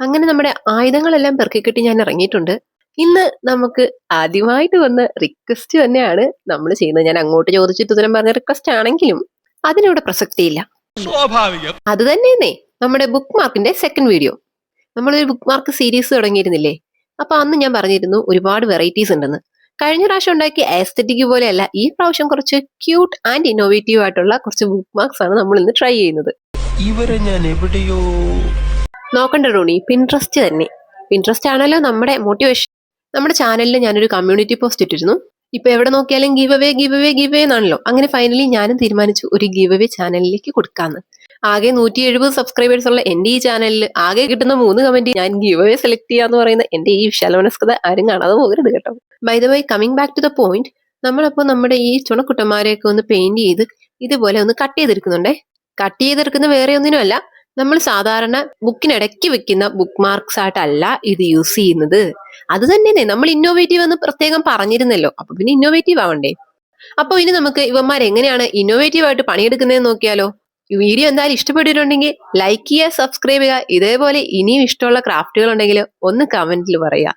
അങ്ങനെ നമ്മുടെ ആയുധങ്ങളെല്ലാം പെറുക്കിക്കെട്ടി ഞാൻ ഇറങ്ങിയിട്ടുണ്ട്. ഇന്ന് നമുക്ക് ആദ്യമായിട്ട് വന്ന റിക്വസ്റ്റ് തന്നെയാണ് നമ്മൾ ചെയ്യുന്നത്. ഞാൻ അങ്ങോട്ട് ചോദിച്ചിട്ട് ഉത്തരം പറഞ്ഞ റിക്വസ്റ്റ് ആണെങ്കിലും അതിനിവിടെ പ്രസക്തിയില്ല. സ്വാഭാവികം. അത് തന്നെയെന്നേ നമ്മുടെ ബുക്ക് മാർക്കിന്റെ സെക്കൻഡ് വീഡിയോ. നമ്മളൊരു ബുക്ക് മാർക്ക് സീരീസ് തുടങ്ങിയിരുന്നില്ലേ? അപ്പൊ അന്ന് ഞാൻ പറഞ്ഞിരുന്നു ഒരുപാട് വെറൈറ്റീസ് ഉണ്ടെന്ന്. കഴിഞ്ഞ പ്രാവശ്യം ഉണ്ടാക്കിയ ആസ്തെറ്റിക് പോലെയല്ല, ഈ പ്രാവശ്യം കുറച്ച് ക്യൂട്ട് ആൻഡ് ഇന്നോവേറ്റീവ് ആയിട്ടുള്ള കുറച്ച് ബുക്ക് മാർക്സ് ആണ് നമ്മൾ ഇന്ന് ട്രൈ ചെയ്യുന്നത്. ഇവരെ ഞാൻ എവിടെയോ നോക്കണ്ട ടോണി, പിൻട്രസ്റ്റ് തന്നെ. പിൻട്രസ്റ്റ് ആണല്ലോ നമ്മുടെ മോട്ടിവേഷൻ. നമ്മുടെ ചാനലിൽ ഞാനൊരു കമ്മ്യൂണിറ്റി പോസ്റ്റ് ഇട്ടിരുന്നു. ഇപ്പൊ എവിടെ നോക്കിയാലും give away give away give away എന്നാണല്ലോ. അങ്ങനെ ഫൈനലി ഞാനും തീരുമാനിച്ചു ഒരു ഗീവ് അവേ ചാനലിലേക്ക് കൊടുക്കാന്ന്. ആകെ 170 സബ്സ്ക്രൈബേഴ്സ് ഉള്ള എന്റെ ഈ ചാനലിൽ ആകെ കിട്ടുന്ന 3 കമന്റ് ഞാൻ ഗീവ് അവേ സെലക്ട് ചെയ്യാന്ന് പറയുന്ന എന്റെ ഈ വിശാലമനസ്കത ആരും കാണാതെ പോകരുത് കേട്ടോ. By the way, coming back to the point, നമ്മളപ്പോ നമ്മുടെ ഈ ചുണക്കുട്ടന്മാരെയൊക്കെ ഒന്ന് പെയിന്റ് ചെയ്ത് ഇതുപോലെ ഒന്ന് കട്ട് ചെയ്തെടുക്കുന്നുണ്ടേ. കട്ട് ചെയ്തെടുക്കുന്ന വേറെ ഒന്നിനുമല്ല, നമ്മൾ സാധാരണ ബുക്കിനിടയ്ക്ക് വെക്കുന്ന ബുക്ക് മാർക്സ് ആയിട്ടല്ല ഇത് യൂസ് ചെയ്യുന്നത്. അത് തന്നെ നമ്മൾ ഇന്നോവേറ്റീവ് എന്ന് പ്രത്യേകം പറഞ്ഞിരുന്നല്ലോ. അപ്പൊ പിന്നെ ഇന്നോവേറ്റീവ് ആവണ്ടേ? അപ്പൊ ഇനി നമുക്ക് ഇവന്മാർ എങ്ങനെയാണ് ഇന്നോവേറ്റീവ് ആയിട്ട് പണിയെടുക്കുന്നതെന്ന് നോക്കിയാലോ. ഈ വീഡിയോ എന്തായാലും ഇഷ്ടപ്പെട്ടിട്ടുണ്ടെങ്കിൽ ലൈക്ക് ചെയ്യുക, സബ്സ്ക്രൈബ് ചെയ്യുക. ഇതേപോലെ ഇനിയും ഇഷ്ടമുള്ള ക്രാഫ്റ്റുകൾ ഉണ്ടെങ്കിൽ ഒന്ന് കമന്റിൽ പറയുക.